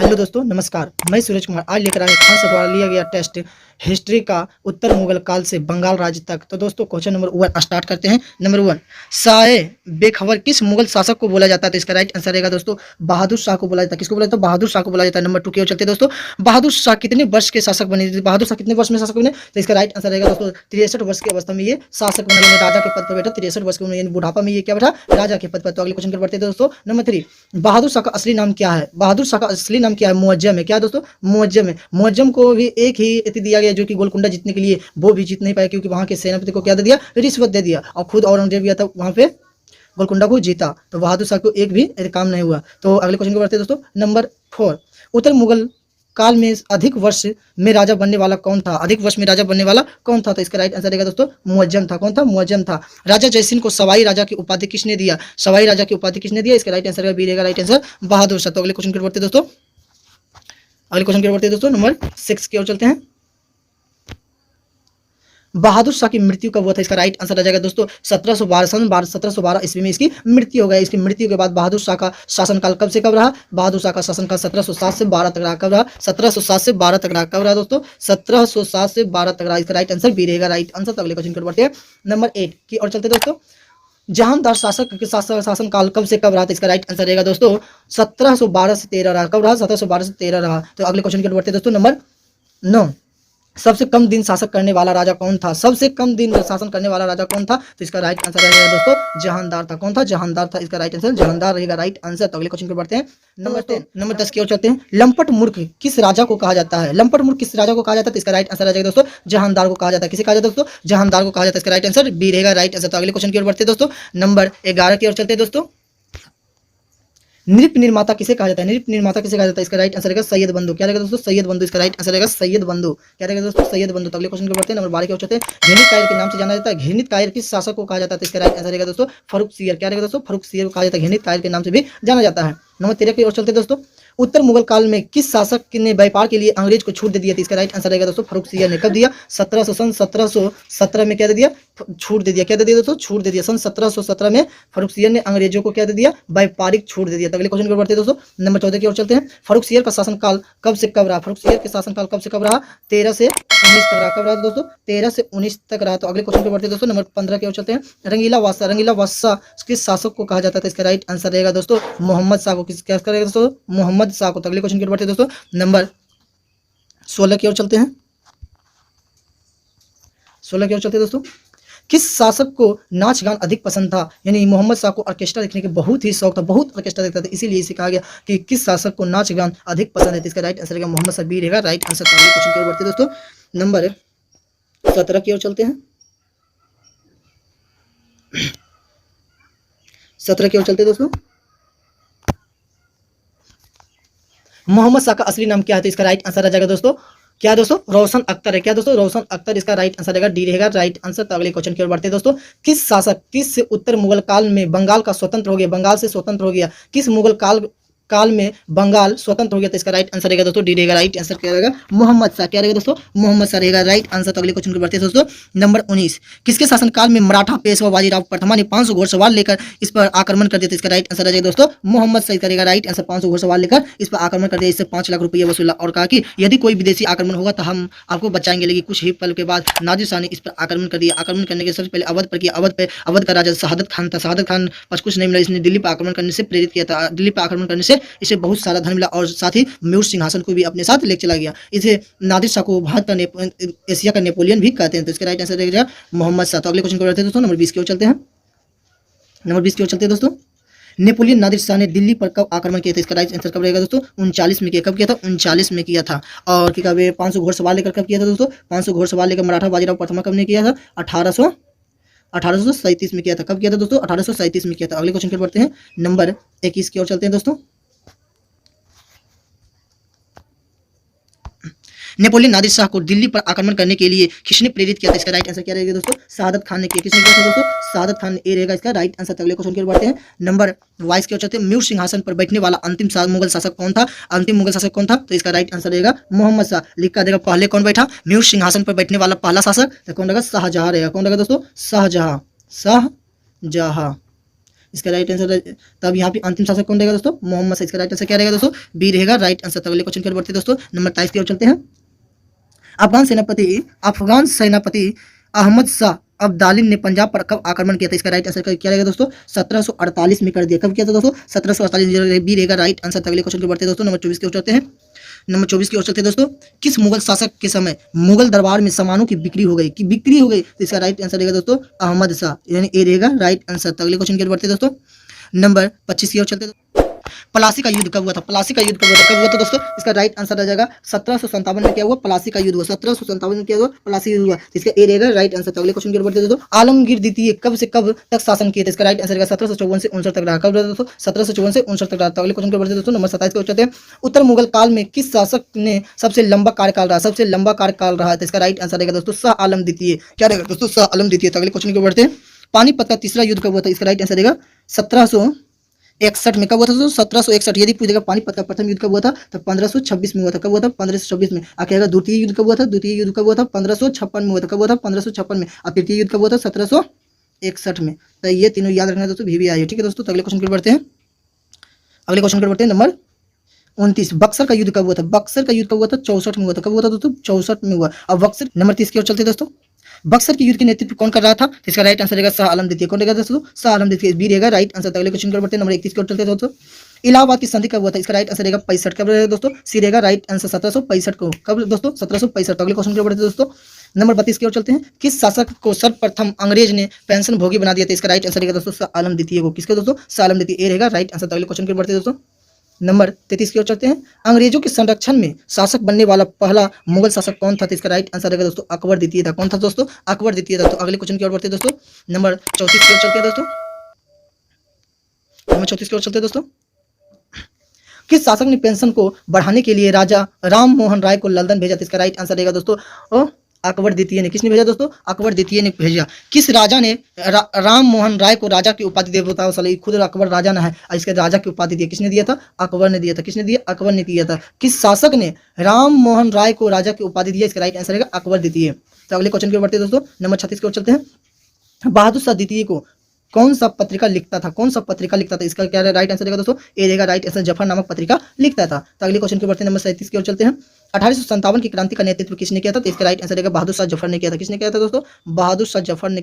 Hello दोस्तों, नमस्कार। मैं सूरज कुमार आज लेकर आए खान सर द्वारा लिया गया टेस्ट हिस्ट्री का उत्तर मुगल काल से बंगाल राज्य तक। तो दोस्तों क्वेश्चन नंबर 1 स्टार्ट करते हैं। नंबर 1, शाह बेखबर किस मुगल शासक को बोला जाता है? तो इसका राइट आंसर रहेगा दोस्तों बहादुर शाह को बोला जाता है। किसको बोला जाता है? बहादुर शाह को बोला जाता है। नंबर 2 की ओर चलते हैं दोस्तों। बहादुर शाह कितने वर्ष के शासक बने? बहादुर शाह कितने वर्ष में शासक बने? तो इसका राइट आंसर रहेगा दोस्तों 63 वर्ष की अवस्था में ये शासक बने, यानी राजा के पद पर बैठा। 63 वर्ष की उम्र यानी बुढ़ापा में ये क्या बैठा? राजा के पद पर। तो अगले क्वेश्चन पर बढ़ते हैं दोस्तों। नंबर 3, बहादुर शाह का असली नाम क्या है? बहादुर शाह का असली नाम क्या है? मुअज्जम है। क्या दोस्तों? मुअज्जम है। मुअज्जम को भी एक ही अति दिया गया जो कि गोलकुंडा जीतने के लिए वो भी जीत नहीं पाया, क्योंकि वहां के सेनापति को क्या दे दिया? रिश्वत दे दिया। और खुद औरंगजेब गया था वहां पे गोलकुंडा को जीता, तो बहादुर शाह को एक भी काम नहीं हुआ। तो अगले क्वेश्चन को बढ़ते हैं दोस्तों। नंबर 4, उत्तर मुगल काल में अधिक वर्ष में राजा बनने वाला कौन था? अधिक वर्ष में राजा बनने वाला कौन था? तो इसका राइट आंसर रहेगा दोस्तों मुअज्जम था। कौन था? मुअज्जम था। राजा जयसिंह को सवाई राजा की उपाधि किसने दिया? सवाई राजा की उपाधि किसने दिया? इसका राइट आंसर बी रहेगा राइट आंसर बहादुर शाह। तो अगले क्वेश्चन की ओर बढ़ते हैं दोस्तों। अगले क्वेश्चन की ओर बढ़ते हैं दोस्तों। नंबर 6 की ओर चलते हैं। बहादुर शाह की मृत्यु कब हुआ था? इसका राइट आंसर आ जाएगा दोस्तों 1712 ईस्वी में इसकी मृत्यु हो गई। इसकी मृत्यु के बाद बहादुर शाह का शासनकाल कब से कब रहा? बहादुर शाह का शासनकाल 1707 से 12 तक रहा। कब रहा? 1707 से 12 तक रहा। कब रहा दोस्तों? 1707 से 12 तक रहा। इसका राइट आंसर बी रहेगा राइट आंसर। तो अगले क्वेश्चन की ओर बढ़ते हैं। नंबर 8 की ओर चलते दोस्तों। जहांदार शासक के शासनकाल कब से कब रहा? तो इसका राइट आंसर रहेगा दोस्तों 1712 से 13 रहा। कब रहा? 1712 से 13 रहा। तो अगले क्वेश्चन की ओर बढ़ते हैं दोस्तों। नंबर 9, सबसे कम दिन शासक करने वाला राजा कौन था? सबसे कम दिन शासन करने वाला राजा कौन था? तो इसका राइट आंसर रहेगा दोस्तों जहांदार था। कौन था? जहांदार था। इसका राइट आंसर जहांदार रहेगा राइट आंसर। तो अगले क्वेश्चन पर बढ़ते हैं। नंबर 10 की ओर चलते हैं। लंपट मूर्ख किस राजा को कहा जाता है? लंपट मूर्ख किस राजा को कहा जाता है? तो इसका राइट आंसर आ जाएगा दोस्तों जहांदार को कहा जाता है। किसे कहा जाता है दोस्तों? जहांदार को कहा जाता है। इसका राइट आंसर बी रहेगा राइट आंसर। तो अगले क्वेश्चन की ओर बढ़ते हैं दोस्तों। नंबर 11 की ओर चलते हैं दोस्तों। नृप निर्माता किसे कहा जाता है? नृप निर्माता किसे कहा जाता है? इसका राइट आंसर रहेगा सैयद बंधु। क्या रहेगा दोस्तों? सैयद बंधु। इसका राइट आंसर रहेगा सैयद बंधु। क्या रहेगा दोस्तों? सैयद बंधु। तो अगले क्वेश्चन को बढ़ते हैं। नंबर 12 के ओर चलते हैं। घृणित कायर के नाम से जाना जाता है। घृणित कायर किस शासक को कहा जाता है? तो इसका राइट आंसर रहेगा दोस्तों फर्रुख सियर। क्या रहेगा दोस्तों? फर्रुख सियर को कहा जाता है। घृणित कायर के नाम से भी जाना जाता है। नंबर 13 की ओर चलते हैं दोस्तों। उत्तर मुगल काल में किस शासक ने व्यापार के लिए अंग्रेज को छूट दे दिया थी? इसका राइट आंसर रहेगा दोस्तों फर्रुख सियर ने। कब दिया? 1717 में क्या दे दिया? छूट दे दिया। क्या दे दिया दोस्तों? छूट दे दिया। सन 1717 में फर्रुख सियर ने अंग्रेजों को क्या दे दिया? व्यापारिक छूट दे दिया। तो अगले क्वेश्चन को बढ़ते हैं दोस्तों। नंबर 14 की ओर चलते हैं। फर्रुख सियर का शासनकाल कब से कब रहा? फर्रुख सियर के शासनकाल कब से कब रहा? 13 से 19 तक रहा। कब रहा दोस्तों? 13 से 19 तक रहा। तो अगले क्वेश्चन को बढ़ते हैं दोस्तों। नंबर 15 की ओर चलते हैं। रंगीला बादशाह, रंगीला बादशाह किस शासक को कहा जाता था? इसका राइट आंसर रहेगा दोस्तों मोहम्मद शाह को। किस क्या करेगा दोस्तों? मोहम्मद शाह को। तो अगले क्वेश्चन की ओर बढ़ते हैं दोस्तों। नंबर 16 की ओर चलते हैं। 16 की ओर चलते हैं दोस्तों। किस शासक को नाच गान अधिक पसंद था? यानी मोहम्मद शाह को ऑर्केस्ट्रा देखने के बहुत ही शौक था, बहुत ऑर्केस्ट्रा देखता था, इसीलिए इसे कहा गया कि किस शासक को नाच गान अधिक पसंद है। इसका राइट आंसर रहेगा मोहम्मद शाह। बी रहेगा राइट आंसर। अगले क्वेश्चन की ओर बढ़ते हैं दोस्तों। नंबर 17 की ओर चलते हैं। 17 की ओर चलते हैं दोस्तों। मोहम्मद शाह का असली नाम क्या है? तो इसका राइट आंसर आ जाएगा दोस्तों क्या दोस्तों? रोशन अख्तर है। क्या दोस्तों? रोशन अख्तर। इसका राइट आंसर रहेगा डी रहेगा राइट आंसर। तो अगले क्वेश्चन की ओर बढ़ते हैं दोस्तों। किस शासक किस उत्तर मुगल काल में बंगाल का स्वतंत्र हो गया? बंगाल से स्वतंत्र हो गया। किस मुगल काल में बंगाल स्वतंत्र हो गया? तो इसका राइट आंसर रहेगा दोस्तों डी रहेगा राइट आंसर। क्या रहेगा? मोहम्मद शाह। क्या रहेगा दोस्तों? मोहम्मद शाह रहेगा राइट आंसर। तो अगले क्वेश्चन की बढ़ते हैं दोस्तों। नंबर 19, किसके शासनकाल में मराठा पेशवा बाजीराव प्रथमा ने 500 घोड़सवार लेकर इस पर आक्रमण कर दिया? तो इसका राइट आंसर आ जाएगा दोस्तों मोहम्मद शाह करेगा राइट आंसर। 500 घोड़सवार लेकर इस पर आक्रमण कर दिया, इससे 5 लाख रुपये वसूला और कहा कि यदि कोई विदेशी आक्रमण होगा तो हम आपको बचाएंगे। लेकिन कुछ ही पल के बाद नादिर शाह ने इस पर आक्रमण कर दिया। आक्रमण करने के सबसे पहले अवध पर किया। अवध का राजा शहादत खान था। शहादत खान पर कुछ नहीं मिला, इसने दिल्ली पर आक्रमण करने से प्रेरित किया था। दिल्ली पर आक्रमण करने से इसे बहुत सारा धन मिला और साथ ही म्यूर सिंहासन को भी अपने साथ ले चला गया। इसे नादिर शाह को भारत का एशिया का नेपोलियन भी कहते हैं। तो इसका राइट आंसर रहेगा मोहम्मद शाह। तो अगले क्वेश्चन को बढ़ते हैं दोस्तों। नंबर 20 की ओर चलते हैं। नंबर 20 की ओर चलते हैं दोस्तों। नेपोलियन नादिर शाह ने दिल्ली पर कब आक्रमण किया था? इसका राइट आंसर कब रहेगा दोस्तों? 39 में किया। कब किया था? 39 में किया था। और क्या कहते हैं 500 घोड़सवार लेकर कब किया था दोस्तों? 500 घोड़सवार लेकर मराठा बाजीराव प्रथमा कब ने किया था? 1837 में किया था। कब किया था दोस्तों? 1837 में किया था। अगले क्वेश्चन की ओर बढ़ते हैं। नंबर 21 की ओर चलते हैं दोस्तों। नेपोलियन नादिर शाह को दिल्ली पर आक्रमण करने के लिए किसने प्रेरित किया था? इसका राइट आंसर क्या रहेगा दोस्तों? शहादत खान ने किया। किसने किया था दोस्तों? शहादत खान। ए रहेगा इसका राइट आंसर। अगले क्वेश्चन की ओर बढ़ते हैं। नंबर 22 की ओर चलते हैं। म्यूर सिंहासन पर बैठने वाला अंतिम मुगल शासक कौन था? अंतिम मुगल शासक कौन था? तो इसका राइट आंसर रहेगा मोहम्मद शाह। लिखा देगा पहले कौन बैठा? म्यूर सिंहासन पर बैठने वाला पहला शासक तो कौन रहेगा? शाहजहां रहेगा। कौन रहेगा दोस्तों? शाहजहां। शाहजहां। इसका राइट आंसर। तब यहाँ पे अंतिम शासक कौन रहेगा दोस्तों? मोहम्मद शाह। इसका राइट आंसर क्या रहेगा दोस्तों? बी रहेगा राइट आंसर। तो अगले क्वेश्चन की ओर बढ़ते हैं दोस्तों। नंबर 23 की ओर चलते हैं। अफगान सेनापति अहमद शाह अब्दाली ने पंजाब पर कब आक्रमण किया था? इसका राइट आंसर क्या रहेगा दोस्तों? 1748 में कर दिया। कब किया था दोस्तों? 1748 बी रहेगा राइट आंसर। अगले क्वेश्चन की बढ़ते हैं दोस्तों। नंबर 24 की ओर चलते हैं। नंबर 24 की ओर चलते हैं दोस्तों। किस मुगल शासक के समय मुगल दरबार में सामानों की बिक्री हो गई? तो इसका राइट आंसर रहेगा दोस्तों अहमद शाह, यानी ए रहेगा राइट आंसर। तो अगले क्वेश्चन की ओर बढ़ते हैं दोस्तों। नंबर 25 की ओर चलते हैं। प्लासी का युद्ध कब हुआ था? कब हुआ था दोस्तों? इसका राइट आंसर आ जाएगा 1757 में क्या हुआ? प्लासी का युद्ध हुआ। 1757 में क्या हुआ? प्लासी युद्ध हुआ। तो इसका ए रहेगा राइट आंसर। तो अगले क्वेश्चन की ओर बढ़ते हैं दोस्तों। आलमगीर द्वितीय कब से कब तक शासन किए थे? इसका राइट आंसर रहेगा 1754 से 59 तक रहा। कब रहा दोस्तों? 1754 से 59 तक रहा। तो अगले क्वेश्चन की ओर बढ़ते हैं दोस्तों। नंबर 27 की ओर चलते हैं। उत्तर मुगल काल में किस शासक ने सबसे लंबा कार्यकाल रहा? तो इसका राइट आंसर रहेगा दोस्तों शाह आलम द्वितीय। क्या रहेगा दोस्तों? शाह आलम द्वितीय। तो अगले क्वेश्चन की ओर बढ़ते हैं। पानीपत का तीसरा युद्ध कब हुआ था? इसका राइट आंसर रहेगा 1761 में। कब हुआ था दोस्तों? 1761। यदि पूछेगा पानीपत का प्रथम युद्ध कब हुआ था, तो 1526 में हुआ था। कब हुआ था? 1526 में। आगे द्वितीय युद्ध कब हुआ था? 1556 में हुआ था। कब हुआ था? 1556 में। और तृतीय युद्ध कब हुआ था? 1761 में। तो ये तीनों याद रखना दोस्तों, भी आई है। ठीक है दोस्तों। तो अगले क्वेश्चन की बढ़ते हैं। नंबर 29। बक्सर का युद्ध कब हुआ था? 64 में हुआ था। कब हुआ था दोस्तों? 64 में हुआ। अब बक्सर। नंबर 30 की ओर चलते हैं दोस्तों। बक्सर के युद्ध के नेतृत्व कौन कर रहा था? इसका राइट आंसर रहेगा शाह आलम द्वितीय। कौन रहेगा दोस्तों? शाह आलम द्वितीय। बी रहेगा राइट आंसर। अगले क्वेश्चन की ओर बढ़ते हैं। नंबर 31 की ओर चलते हैं दोस्तों। इलाहाबाद की संधि कब हुआ था? इसका राइट आंसर रहेगा 65। कब रहेगा दोस्तों? सी रहेगा राइट आंसर 1765 को। कब दोस्तों? 1765। अगले क्वेश्चन की ओर बढ़ते हैं दोस्तों। नंबर 32 की ओर चलते हैं। किस शासक को सर्वप्रथम अंग्रेज ने पेंशन भोगी बना दिया था? इसका राइट आंसर रहेगा दोस्तों शाह आलम द्वितीय को। किसका दोस्तों? शाह आलम द्वितीय। ए रहेगा राइट आंसर। अगले क्वेश्चन की ओर बढ़ते हैं दोस्तों। नंबर 33 की ओर चलते हैं। अंग्रेजों के संरक्षण में शासक बनने वाला पहला मुगल शासक कौन था? तो इसका राइट आंसर रहेगा दोस्तों अकबर द्वितीय था। कौन था दोस्तों? अकबर द्वितीय था। तो अगले क्वेश्चन की ओर बढ़ते हैं दोस्तों। नंबर 34 की ओर चलते हैं दोस्तों। नंबर 34 की ओर चलते हैं दोस्तों। किस शासक ने पेंशन को बढ़ाने के लिए राजा राम मोहन राय को लंदन भेजा था? इसका राइट आंसर रहेगा दोस्तों अकबर द्वितीय ने। किसने भेजा दोस्तों? अकबर द्वितीय ने भेजा। किस राजा ने राम मोहन राय को राजा की उपाधि दे? बताओ साले, खुद अकबर राजा ना है, इसके राजा की उपाधि दी। किसने दिया था? अकबर ने दिया था। किसने दिया? अकबर ने दिया था। किस शासक ने राम मोहन राय को राजा की उपाधि दिया? इसका राइट आंसर रहेगा अकबर द्वितीय। तो अगले क्वेश्चन की ओर बढ़ते हैं दोस्तों। नंबर 36 की ओर चलते हैं। बहादुर शाह द्वितीय को कौन सा पत्रिका लिखता था? इसका क्या राइट आंसर रहेगा दोस्तों? ए रहेगा राइट आंसर। जफर नामक पत्रिका लिखता था। तो अगले क्वेश्चन के बढ़ते हैं। नंबर 37 की ओर चलते हैं। 1857 की क्रांति का नेतृत्व किसने किया था? तो इसका राइट आंसर रहेगा बहादुर शाह जफर ने किया था। किसने किया था दोस्तों? बहादुर शाह जफर ने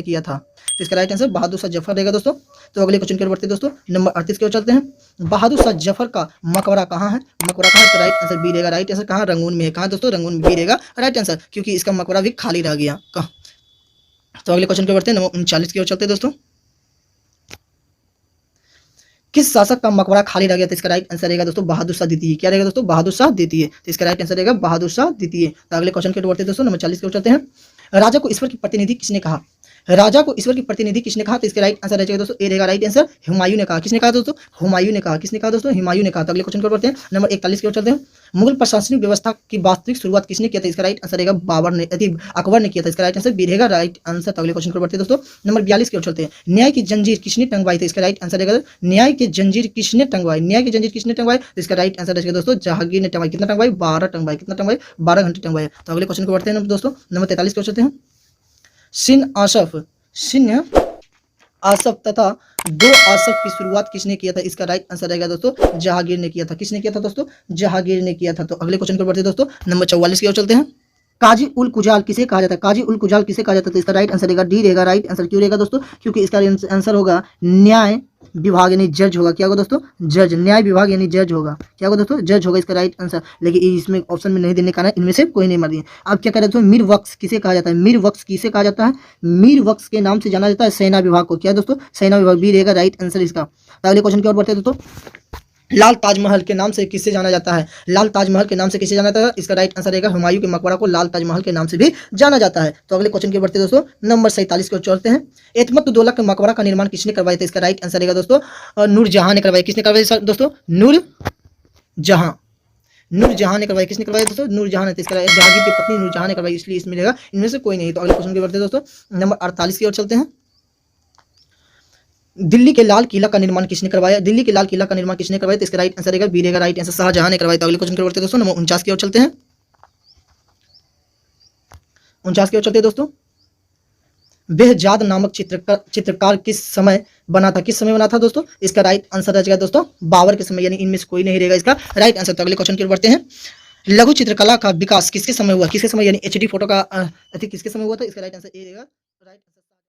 किया था। तो इसका राइट आंसर बहादुर शाह जफर रहेगा दोस्तों। तो अगले क्वेश्चन की ओर बढ़ते हैं दोस्तों। नंबर 38 की ओर चलते हैं। बहादुर शाह जफर का मकबरा कहाँ है? इसका राइट आंसर बी रहेगा राइट आंसर। कहाँ? रंगून में है। कहाँ दोस्तों? रंगून में। बी रहेगा राइट आंसर, क्योंकि इसका मकबरा भी खाली रह गया। तो अगले क्वेश्चन की ओर बढ़ते हैं। नंबर 39 की ओर चलते हैं दोस्तों। किस शासक का मकबरा खाली रह गया था? इसका राइट आंसर रहेगा दोस्तों बहादुर शाह द्वितीय। क्या रहेगा दोस्तों? बहादुर शाह द्वितीय। तो इसका राइट आंसर रहेगा बहादुर शाह द्वितीय। तो अगले क्वेश्चन के ओर बढ़ते हैं दोस्तों। नंबर 40 की ओर चलते हैं। राजा को ईश्वर की प्रतिनिधि किसने कहा? तो इसका राइट आंसर रहेगा दोस्तों ए रहेगा राइट आंसर। हुमायूं ने कहा। किसने कहा दोस्तों? हुमायूं ने कहा। किसने कहा दोस्तों? हुमायूं ने कहा। तो अगले क्वेश्चन की ओर बढ़ते हैं। नंबर 41 की ओर चलते हैं। मुगल प्रशासनिक व्यवस्था की वास्तविक शुरुआत किसने किया था? इसका राइट आंसर रहेगा अकबर ने किया था। इसका राइट आंसर बी रहेगा राइट आंसर। तो अगले क्वेश्चन की ओर बढ़ते हैं दोस्तों। नंबर 42 की ओर चलते हैं। न्याय की जंजीर किसने टंगवाई थी? इसका राइट आंसर रहेगा न्याय की जंजीर किसने टंगवाई? तो इसका राइट आंसर रहेगा दोस्तों जहांगीर ने टंगवाई। कितना टंगवाई? 12 टंगवाई। कितना टंगवाई? 12 घंटे टंगवाई। तो अगले क्वेश्चन को बढ़ते हैं दोस्तों। नंबर 43 की ओर चलते हैं। सिन्ह आसफ तथा दो आसफ की शुरुआत किसने किया था? इसका राइट आंसर रहेगा दोस्तों जहांगीर ने किया था। किसने किया था दोस्तों? जहांगीर ने किया था। तो अगले क्वेश्चन पर बढ़ते हैं दोस्तों। नंबर 44 की ओर चलते हैं। काजी उल कुजाल किसे कहा जाता है? तो इसका राइट आंसर रहेगा डी रहेगा राइट आंसर। क्यों रहेगा दोस्तों? क्योंकि इसका आंसर होगा न्याय विभाग यानी जज होगा। क्या होगा दोस्तों? जज। न्याय विभाग यानी जज होगा। क्या होगा दोस्तों? जज होगा इसका राइट आंसर। लेकिन इसमें ऑप्शन में नहीं देने का, इनमें से कोई नहीं मर दिए। अब क्या कह रहे हैं? मीर वक्स किसे कहा जाता है? मीर वक्स के नाम से जाना जाता है सेना विभाग को। क्या है दोस्तों? सेना विभाग। बी रहेगा राइट आंसर इसका। तो अगले क्वेश्चन की ओर बढ़ते हैं दोस्तों। लाल ताजमहल के नाम से किससे जाना जाता है? इसका राइट आंसर रहेगा हुमायूं के मकबरा को लाल ताजमहल के नाम से भी जाना जाता है। तो अगले क्वेश्चन की बढ़ते दोस्तों। नंबर 47 को चलते हैं। एतमतुद्दौला के मकबरा का निर्माण किसने करवाया था? इसका राइट आंसर रहेगा दोस्तों नूरजहां ने करवाया। किसने करवाया दोस्तों? नूरजहां ने करवाई। किसने करवाया दोस्तों? नूरजहां ने। इसका जहांगीर की पत्नी नूरजहां ने करवाई, इसलिए इसमें रहेगा इनमें से कोई नहीं। तो अगले क्वेश्चन की बढ़ते दोस्तों। नंबर 48 की ओर चलते हैं। दिल्ली के लाल किला का निर्माण किसने करवाया? तो इसका राइट आंसर रहेगा बी रहेगा राइट आंसर। शाहजहां ने करवाया। तो अगले क्वेश्चन की ओर बढ़ते दोस्तों। नंबर 49 की ओर चलते हैं। दोस्तों बेहजाद नामक चित्रकार किस समय बना था? किस समय बना था दोस्तों? इसका राइट आंसर रह जाएगा दोस्तों बाबर के समय, यानी इनमें से कोई नहीं रहेगा इसका राइट आंसर। तो अगले क्वेश्चन की ओर बढ़ते हैं। लघु चित्रकला का विकास किसके समय हुआ? किसके समय, यानी एचडी फोटो का किसके समय हुआ था? इसका राइट आंसर ए रहेगा। राइट